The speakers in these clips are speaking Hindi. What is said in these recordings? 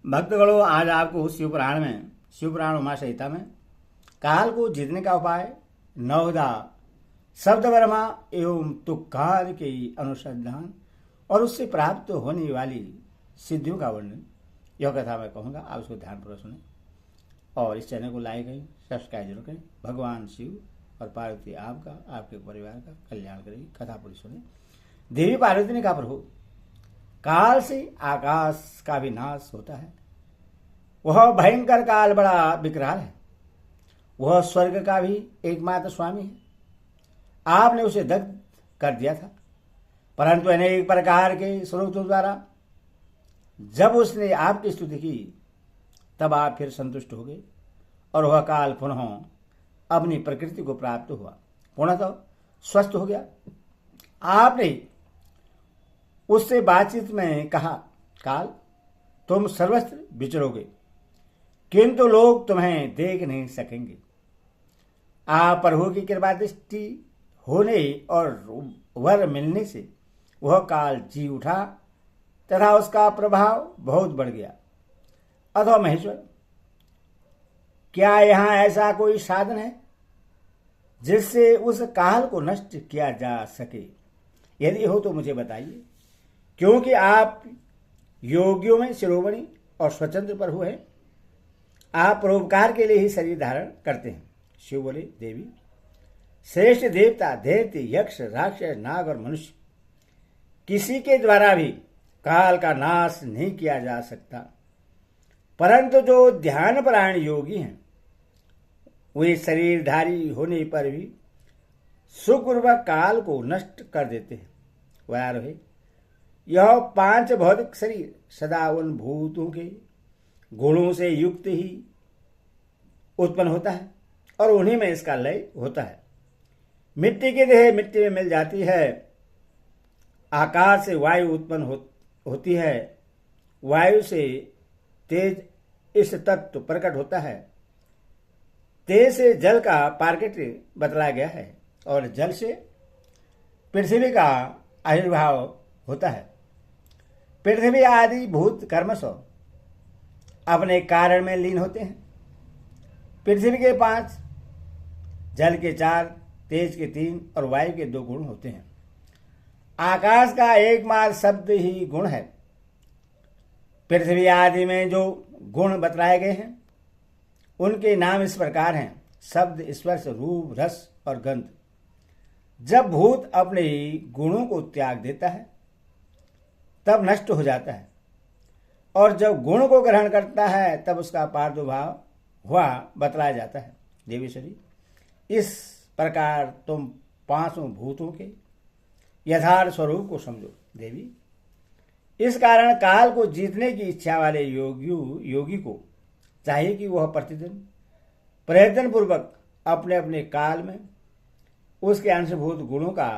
भक्तगणों, आज आपको शिवपुराण उमा संहिता में काल को जीतने का उपाय, नवदा शब्द वर्मा एवं तुक्कार के अनुसंधान और उससे प्राप्त होने वाली सिद्धियों का वर्णन, यह कथा मैं कहूँगा। आप उसको ध्यानपूर्वक सुने और इस चैनल को लाइक करें, सब्सक्राइब जरूर करें। भगवान शिव और पार्वती आपका, आपके परिवार का कल्याण करेगी। कथा पूरी सुने। देवी पार्वती ने कहा, प्रभु, काल से आकाश का भी नाश होता है। वह भयंकर काल बड़ा विकराल है। वह स्वर्ग का भी एकमात्र स्वामी है। आपने उसे दग्ध कर दिया था, परंतु अनेक प्रकार के स्रोतों द्वारा जब उसने आपकी स्तुति की तब आप फिर संतुष्ट हो गए और वह काल पुनः अपनी प्रकृति को प्राप्त हुआ, पुनः तो स्वस्थ हो गया। आपने उससे बातचीत में कहा, काल, तुम सर्वत्र विचरोगे किंतु लोग तुम्हें देख नहीं सकेंगे। आप प्रभु की कृपा दृष्टि होने और वर मिलने से वह काल जी उठा तथा उसका प्रभाव बहुत बढ़ गया। अथवा महेश्वर, क्या यहां ऐसा कोई साधन है जिससे उस काल को नष्ट किया जा सके? यदि हो तो मुझे बताइए, क्योंकि आप योगियों में शिरोमणि और स्वतंत्र प्रभु हैं। आप परोपकार के लिए ही शरीर धारण करते हैं। शिव बोले, देवी, श्रेष्ठ देवता, दैत्य, यक्ष, राक्षस, नाग और मनुष्य, किसी के द्वारा भी काल का नाश नहीं किया जा सकता, परंतु जो ध्यानपरायण योगी हैं वे शरीरधारी होने पर भी सुखपूर्वक काल को नष्ट कर देते हैं। वह यह 5 भौतिक शरीर सदा उन भूतों के गुणों से युक्त ही उत्पन्न होता है और उन्हीं में इसका लय होता है। मिट्टी की देह मिट्टी में मिल जाती है। आकाश से वायु उत्पन्न होती है। वायु से तेज इस तत्व प्रकट होता है। तेज से जल का पार्केट बतलाया गया है और जल से पृथ्वी का आविर्भाव होता है। पृथ्वी आदि भूत कर्मश अपने कारण में लीन होते हैं। पृथ्वी के 5, जल के 4, तेज के 3 और वायु के 2 गुण होते हैं। आकाश का एकमात्र शब्द ही गुण है। पृथ्वी आदि में जो गुण बतलाए गए हैं उनके नाम इस प्रकार हैं: शब्द, स्पर्श, रूप, रस और गंध। जब भूत अपने गुणों को त्याग देता है तब नष्ट हो जाता है और जब गुण को ग्रहण करता है तब उसका प्रादुर्भाव हुआ बतलाया जाता है। देवीश्वरी, इस प्रकार तुम 5 भूतों के यथार्थ स्वरूप को समझो। देवी, इस कारण काल को जीतने की इच्छा वाले योगी को चाहिए कि वह प्रतिदिन प्रयत्न पूर्वक अपने अपने काल में उसके अंशभूत गुणों का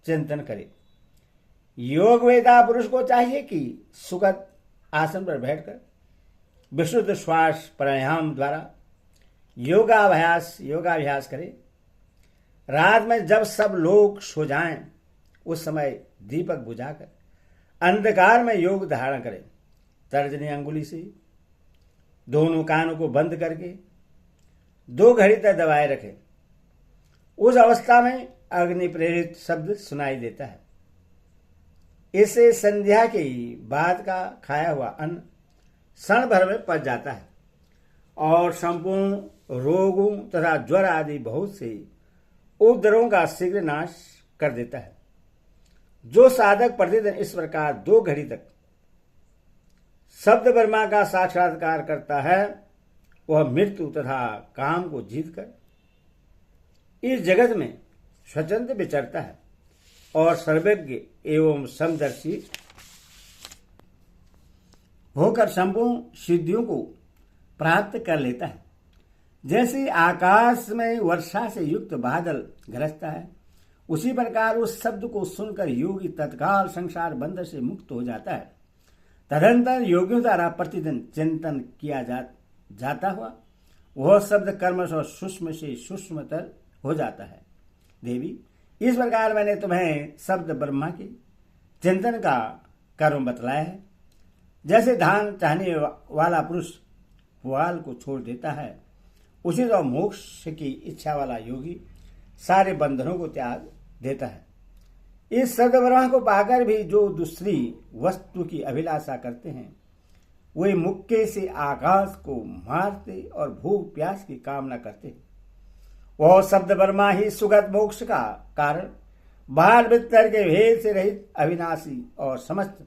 चिंतन करे। योग वेदा पुरुष को चाहिए कि सुखद आसन पर बैठकर विशुद्ध श्वास प्राणायाम द्वारा योगाभ्यास करे। रात में जब सब लोग सो जाएं उस समय दीपक बुझाकर अंधकार में योग धारण करें। तर्जनी अंगुली से दोनों कानों को बंद करके 2 घड़ी तक दबाए रखें। उस अवस्था में अग्नि प्रेरित शब्द सुनाई देता है। इससे संध्या के बाद का खाया हुआ अन्न क्षण भर में पच जाता है और संपूर्ण रोगों तथा ज्वर आदि बहुत से उपद्रवों का शीघ्र नाश कर देता है। जो साधक प्रतिदिन इस प्रकार 2 घड़ी तक शब्द ब्रह्मा का साक्षात्कार करता है वह मृत्यु तथा काम को जीतकर इस जगत में स्वतंत्र विचरता है और सर्वज्ञ एवं समदर्शी होकर संपूर्ण सिद्धियों को प्राप्त कर लेता है। जैसे आकाश में वर्षा से युक्त बादल गरजता है, उसी प्रकार उस शब्द को सुनकर योगी तत्काल संसार बंधन से मुक्त हो जाता है। तदंतर योगियों द्वारा प्रतिदिन चिंतन किया जाता हुआ वह शब्द कर्म और सूक्ष्म से सूक्ष्मतर हो जाता है। देवी, इस प्रकार मैंने तुम्हें शब्द ब्रह्मा के चिंतन का कर्म बतलाया है। जैसे धान चाहने वाला पुरुष पुआल को छोड़ देता है, उसी तरह मोक्ष की इच्छा वाला योगी सारे बंधनों को त्याग देता है। इस शब्द ब्रह्मा को पाकर भी जो दूसरी वस्तु की अभिलाषा करते हैं, वे मुक्के से आकाश को मारते और भूख प्यास की कामना करते हैं। वह शब्द ब्रह्मा ही सुगत मोक्ष का कारण, बाहर भीतर के भेद से रहित, अविनाशी और समस्त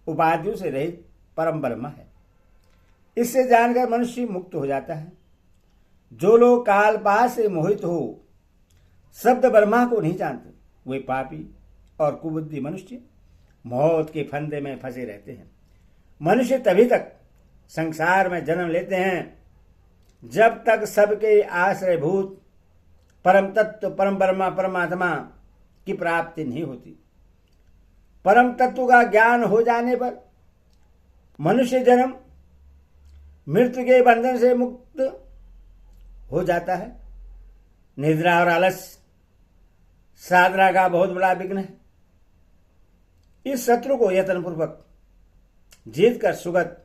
उपाधियों से रहित परम ब्रह्म है। इससे जानकर मनुष्य मुक्त हो जाता है। जो लोग कालपाश से मोहित हो शब्द ब्रह्मा को नहीं जानते, वे पापी और कुबुद्धि मनुष्य मौत के फंदे में फंसे रहते हैं। मनुष्य तभी तक संसार में जन्म लेते हैं जब तक सबके आश्रयभूत परम तत्व, परम ब्रह्मा, परमात्मा की प्राप्ति नहीं होती। परम तत्व का ज्ञान हो जाने पर मनुष्य जन्म मृत्यु के बंधन से मुक्त हो जाता है। निद्रा और आलस्य साधना का बहुत बड़ा विघ्न है। इस शत्रु को यत्नपूर्वक जीत कर सुगत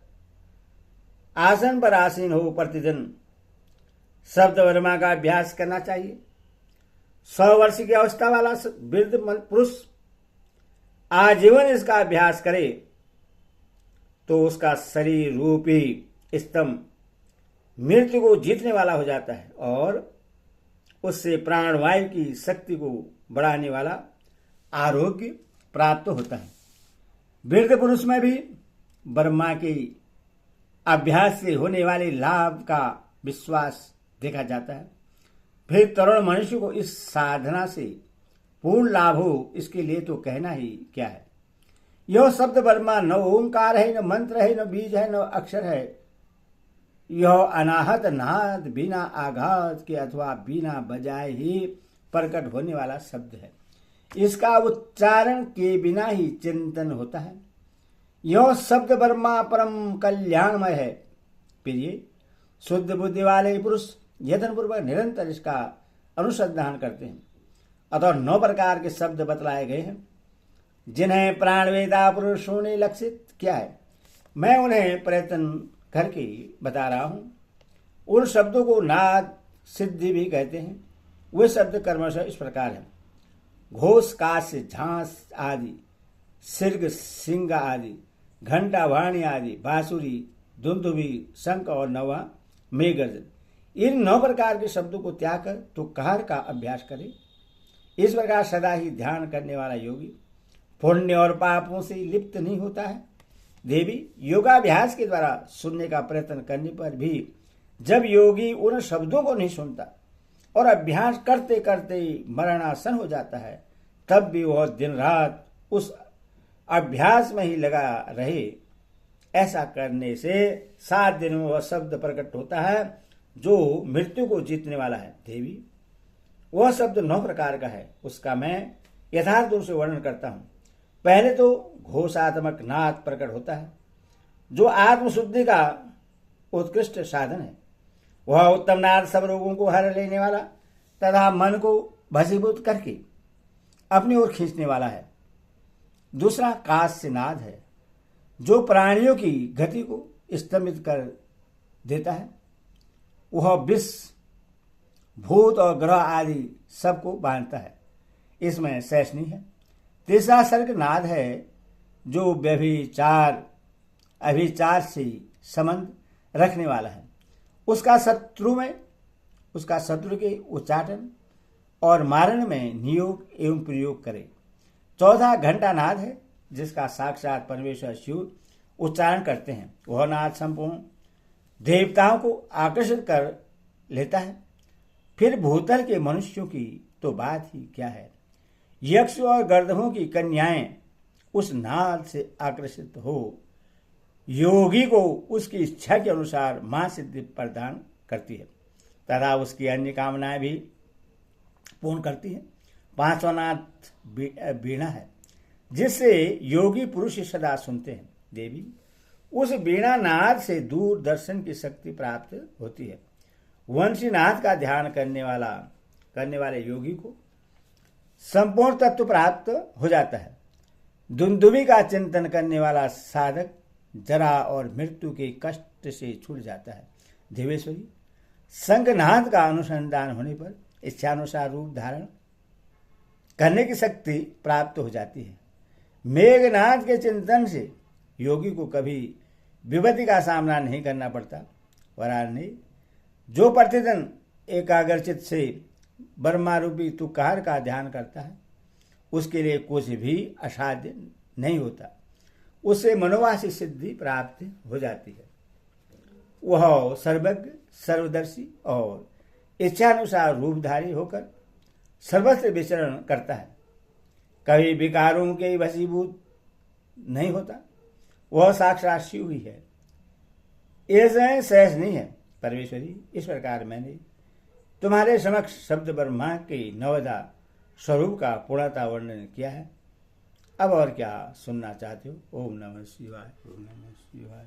आसन पर आसीन हो प्रतिदिन शब्द वर्मा का अभ्यास करना चाहिए। 100 वर्ष की अवस्था वाला वृद्ध पुरुष आजीवन इसका अभ्यास करे तो उसका शरीर रूपी स्तंभ मृत्यु को जीतने वाला हो जाता है और उससे प्राणवायु की शक्ति को बढ़ाने वाला आरोग्य प्राप्त होता है। वृद्ध पुरुष में भी ब्रह्मा के अभ्यास से होने वाले लाभ का विश्वास देखा जाता है। फिर तरुण मनुष्य को इस साधना से पूर्ण लाभ हो, इसके लिए तो कहना ही क्या है। यह शब्द ब्रह्मा न ओंकार है, न मंत्र है, न बीज है, न अक्षर है। यह अनाहत नाद बिना आघात के अथवा बिना बजाए ही प्रकट होने वाला शब्द है। इसका उच्चारण के बिना ही चिंतन होता है। यह शब्द ब्रह्मा परम कल्याणमय है। फिर ये शुद्ध बुद्धि वाले पुरुष यत्नपूर्वक निरंतर इसका अनुसंधान करते हैं। अतः 9 प्रकार के शब्द बतलाए गए हैं जिन्हें प्राणवेदा पुरुषों ने लक्षित किया है। मैं उन्हें प्रयत्न करके बता रहा हूं। उन शब्दों को नाद सिद्धि भी कहते हैं। वे शब्द कर्मशः इस प्रकार हैं: घोष, काश, झांस आदि, सिर्ग, सिंग आदि, घंटा, वाणी आदि, बांसुरी, धुंधुभी, शंख और नवा मेघगर्जन। इन 9 प्रकार के शब्दों को त्याग कर तुक्कार का अभ्यास करे। इस प्रकार सदा ही ध्यान करने वाला योगी पुण्य और पापों से लिप्त नहीं होता है। देवी, योगाभ्यास के द्वारा सुनने का प्रयत्न करने पर भी जब योगी उन शब्दों को नहीं सुनता और अभ्यास करते करते मरणासन हो जाता है, तब भी वह दिन रात उस अभ्यास में ही लगा रहे। ऐसा करने से 7 दिन में वह शब्द प्रकट होता है जो मृत्यु को जीतने वाला है। देवी, वह शब्द 9 प्रकार का है। उसका मैं यथार्थ रूप से वर्णन करता हूं। पहले तो घोषात्मक नाद प्रकट होता है जो आत्मशुद्धि का उत्कृष्ट साधन है। वह उत्तम नाद सब रोगों को हर लेने वाला तथा मन को भसीभूत करके अपनी ओर खींचने वाला है। दूसरा कास्य नाद है जो प्राणियों की गति को स्तंभित कर देता है। वह विष, भूत और ग्रह आदि सबको बांधता है। इसमें शेष नहीं है। तीसरा सर्ग नाद है जो व्यभिचार, अभिचार से संबंध रखने वाला है। उसका शत्रु के उच्चाटन और मारण में नियोग एवं प्रयोग करे। चौथा घंटा नाद है जिसका साक्षात परमेश्वर शिव उच्चारण करते हैं। वह नाद संपूर्ण देवताओं को आकर्षित कर लेता है। फिर भूतल के मनुष्यों की तो बात ही क्या है। यक्ष और गंधर्वों की कन्याएं उस नाद से आकर्षित हो योगी को उसकी इच्छा के अनुसार मां सिद्धि प्रदान करती है तथा उसकी अन्य कामनाएं भी पूर्ण करती है। 5वां नाद वीणा है जिससे योगी पुरुष सदा सुनते हैं। देवी, उस वीणा नाद से दूर दर्शन की शक्ति प्राप्त होती है। वंशी नाद का ध्यान करने वाले योगी को संपूर्ण तत्व प्राप्त हो जाता है। दुंदुभी का चिंतन करने वाला साधक जरा और मृत्यु के कष्ट से छूट जाता है। देवेश्वरी, संघनाद का अनुसंधान होने पर इच्छानुसार रूप धारण करने की शक्ति प्राप्त हो जाती है। मेघनाद के चिंतन से योगी को कभी विपत्ति का सामना नहीं करना पड़ता। वराने, जो प्रतिदिन एकाग्रचित से ब्रह्मारूपी तुकार का ध्यान करता है, उसके लिए कुछ भी असाध्य नहीं होता। उससे मनोवासी सिद्धि प्राप्त हो जाती है। वह सर्वज्ञ, सर्वदर्शी और इच्छानुसार रूपधारी होकर सर्वत्र विचरण करता है। कभी विकारों के वशीभूत नहीं होता। वह साक्षात शिव ही है। ऐसे सहज नहीं है। परमेश्वरी, इस प्रकार मैंने तुम्हारे समक्ष शब्द ब्रह्मा के नवदा स्वरूप का पूर्णता वर्णन किया है। अब और क्या सुनना चाहते हो? ओम नमः शिवाय, ओम नमः शिवाय।